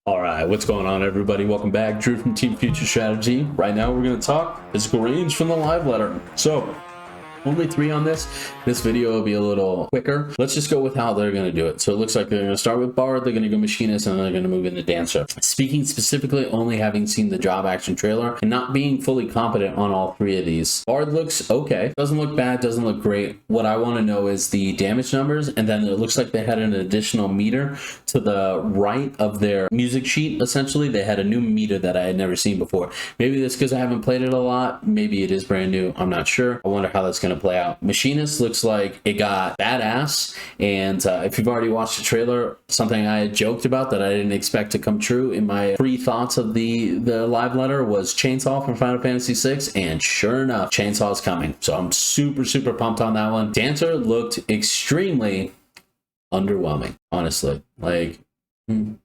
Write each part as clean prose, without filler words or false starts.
All right, what's going on, everybody? Welcome back. Drew from Team Future Strategy. Right now, we're going to talk physical range from the live letter. So, only 3 on this. This video will be a little quicker. Let's just go with how they're going to do it. So it looks like they're going to start with Bard, they're going to go Machinist, and then they're going to move into Dancer. Speaking specifically, only having seen the job action trailer and not being fully competent on all 3 of these. Bard looks okay. Doesn't look bad, doesn't look great. What I want to know is the damage numbers, and then it looks like they had an additional meter to the right of their music sheet. Essentially, they had a new meter that I had never seen before. Maybe that's because I haven't played it a lot. Maybe it is brand new. I'm not sure. I wonder how that's going to play out. Machinist looks like it got badass, and if you've already watched the trailer, something I had joked about that I didn't expect to come true in my pre-thoughts of the live letter was Chainsaw from Final Fantasy VI, and sure enough, Chainsaw is coming. So I'm super pumped on that one. Dancer looked extremely underwhelming, honestly. Like, all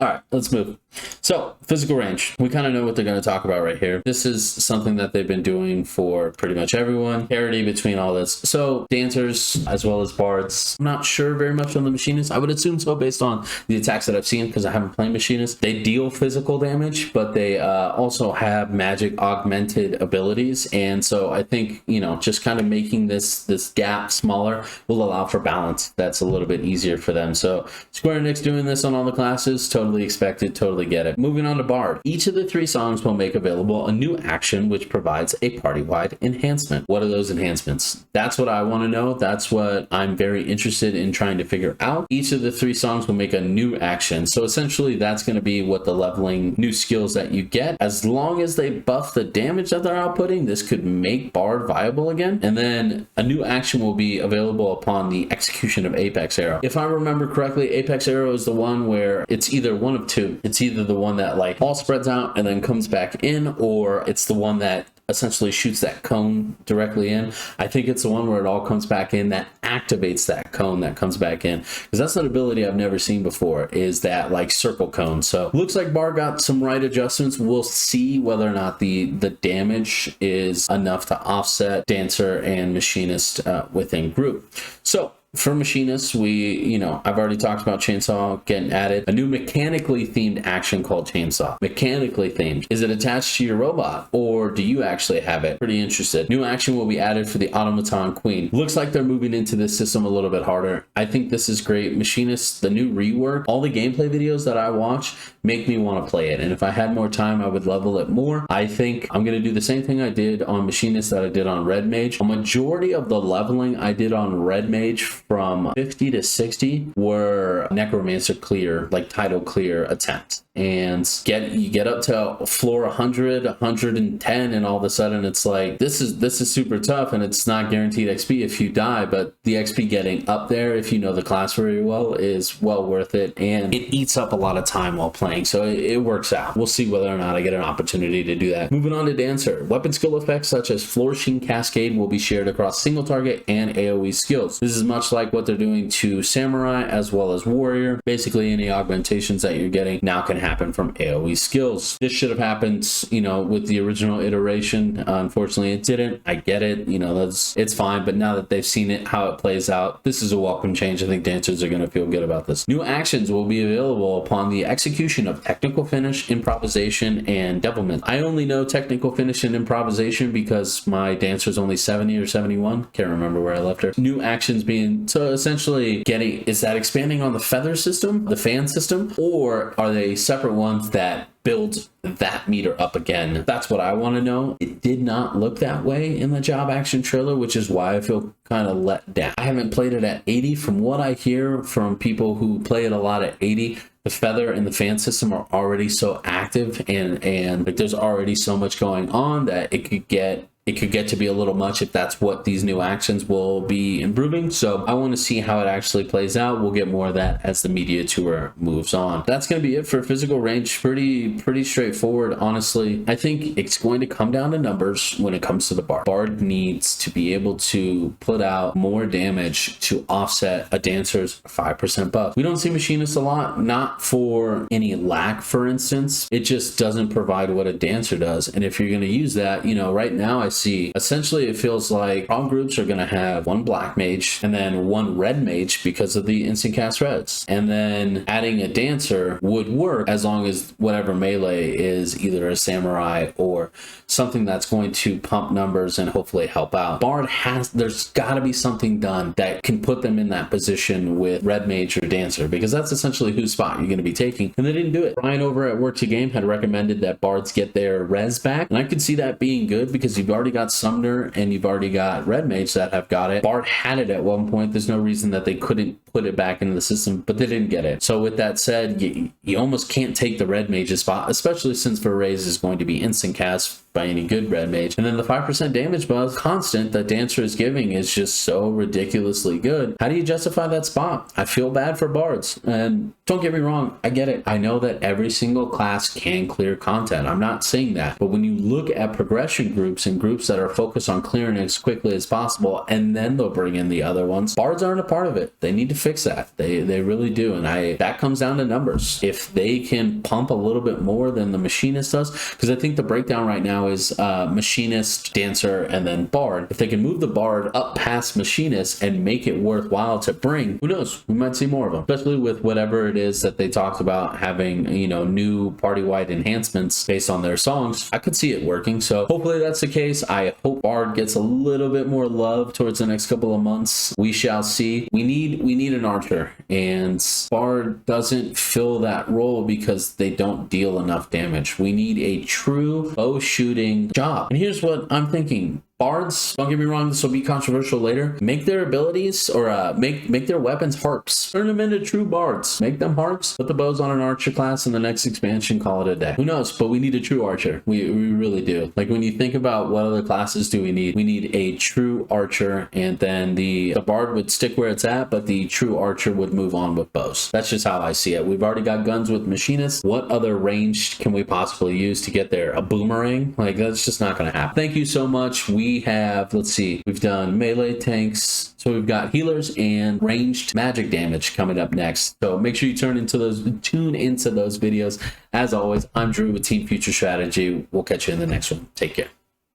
right, let's move. So, physical range. We kind of know what they're going to talk about right here. This is something that they've been doing for pretty much everyone. Parity between all this. So, Dancers as well as Bards. I'm not sure very much on the Machinist. I would assume so based on the attacks that I've seen because I haven't played Machinist. They deal physical damage, but they also have magic augmented abilities. And so I think, you know, just kind of making this gap smaller will allow for balance. That's a little bit easier for them. So, Square Enix doing this on all the classes. Totally expected, totally get it. Moving on to Bard. Each of the 3 songs will make available a new action which provides a party-wide enhancement. What are those enhancements? That's what I want to know. That's what I'm very interested in trying to figure out. Each of the 3 songs will make a new action. So essentially that's going to be what the leveling new skills that you get. As long as they buff the damage that they're outputting, this could make Bard viable again. And then a new action will be available upon the execution of Apex Arrow. If I remember correctly, Apex Arrow is the one where it's either one of 2. It's either the one that like all spreads out and then comes back in, or it's the one that essentially shoots that cone directly in. I think it's the one where it all comes back in that activates that cone that comes back in, because that's an ability I've never seen before, is that like circle cone. So looks like Bar got some right adjustments. We'll see whether or not the damage is enough to offset Dancer and Machinist within group. So for Machinists, I've already talked about Chainsaw getting added. A new mechanically themed action called Chainsaw. Mechanically themed. Is it attached to your robot, or do you actually have it? Pretty interested. New action will be added for the Automaton Queen. Looks like they're moving into this system a little bit harder. I think this is great. Machinists, the new rework, all the gameplay videos that I watch make me want to play it. And if I had more time, I would level it more. I think I'm going to do the same thing I did on Machinist that I did on Red Mage. A majority of the leveling I did on Red Mage from 50 to 60 were Necromancer clear, like title clear attempts. And you get up to floor 100, 110, and all of a sudden it's like, this is super tough, and it's not guaranteed XP if you die, but the XP getting up there, if you know the class very well, is well worth it, and it eats up a lot of time while playing, so it works out. We'll see whether or not I get an opportunity to do that. Moving on to Dancer. Weapon skill effects such as Flourishing Cascade will be shared across single target and AoE skills. This is much like what they're doing to Samurai as well as Warrior. Basically, any augmentations that you're getting now can happen from AoE skills. This should have happened, with the original iteration. Unfortunately, it didn't. I get it. It's fine. But now that they've seen it, how it plays out, this is a welcome change. I think Dancers are going to feel good about this. New actions will be available upon the execution of Technical Finish, Improvisation, and Devilment. I only know Technical Finish and Improvisation because my Dancer's only 70 or 71. Can't remember where I left her. New actions being, so essentially is that expanding on the feather system, the fan system, or are they separate ones that build that meter up again? That's what I want to know. It did not look that way in the job action trailer, which is why I feel kind of let down. I haven't played it at 80. From what I hear from people who play it a lot at 80, the feather and the fan system are already so active, and like, there's already so much going on that it could get to be a little much if that's what these new actions will be improving. So I want to see how it actually plays out. We'll get more of that as the media tour moves on. That's going to be it for physical range. Pretty straightforward, honestly. I think it's going to come down to numbers when it comes to the Bard. Bard needs to be able to put out more damage to offset a Dancer's 5% buff. We don't see Machinists a lot, not for any lack, for instance. It just doesn't provide what a Dancer does. And if you're going to use that, right now I see. Essentially, it feels like all groups are going to have one black mage and then one red mage because of the instant cast reds. And then adding a dancer would work as long as whatever melee is either a samurai or something that's going to pump numbers and hopefully help out. Bard there's got to be something done that can put them in that position with red mage or dancer, because that's essentially whose spot you're going to be taking. And they didn't do it. Brian over at Work to Game had recommended that bards get their res back, and I could see that being good because you've already got summoner and you've already got red mage that have got it. Bard had it at one point. There's no reason that they couldn't put it back into the system, but they didn't get it. So with that said, you almost can't take the red mage's spot, especially since Varese is going to be instant cast by any good red mage. And then the 5% damage buff constant that Dancer is giving is just so ridiculously good. How do you justify that spot? I feel bad for bards. And don't get me wrong, I get it. I know that every single class can clear content. I'm not saying that. But when you look at progression groups and groups that are focused on clearing it as quickly as possible, and then they'll bring in the other ones, bards aren't a part of it. They need to fix that. They really do. And that comes down to numbers. If they can pump a little bit more than the machinist does, because I think the breakdown right now is machinist, dancer, and then bard. If they can move the bard up past machinist and make it worthwhile to bring, who knows, we might see more of them, especially with whatever it is that they talked about having, you know, new party-wide enhancements based on their songs. I could see it working. So hopefully that's the case. I hope bard gets a little bit more love towards the next couple of months. We shall see. We need an archer, and bard doesn't fill that role because they don't deal enough damage. We need a true bow shooting job. And here's what I'm thinking. Bards, don't get me wrong, this will be controversial later. Make their abilities or make their weapons harps. Turn them into true bards. Make them harps. Put the bows on an archer class in the next expansion. Call it a day. Who knows? But we need a true archer. We really do. Like when you think about what other classes do we need a true archer, and then the bard would stick where it's at, but the true archer would move on with bows. That's just how I see it. We've already got guns with machinists. What other range can we possibly use to get there? A boomerang? Like that's just not going to happen. Thank you so much. We have, let's see, we've done melee tanks, so we've got healers and ranged magic damage coming up next. So make sure you tune into those videos. As always, I'm Drew with Team Future Strategy. We'll catch you in the next one. Take care.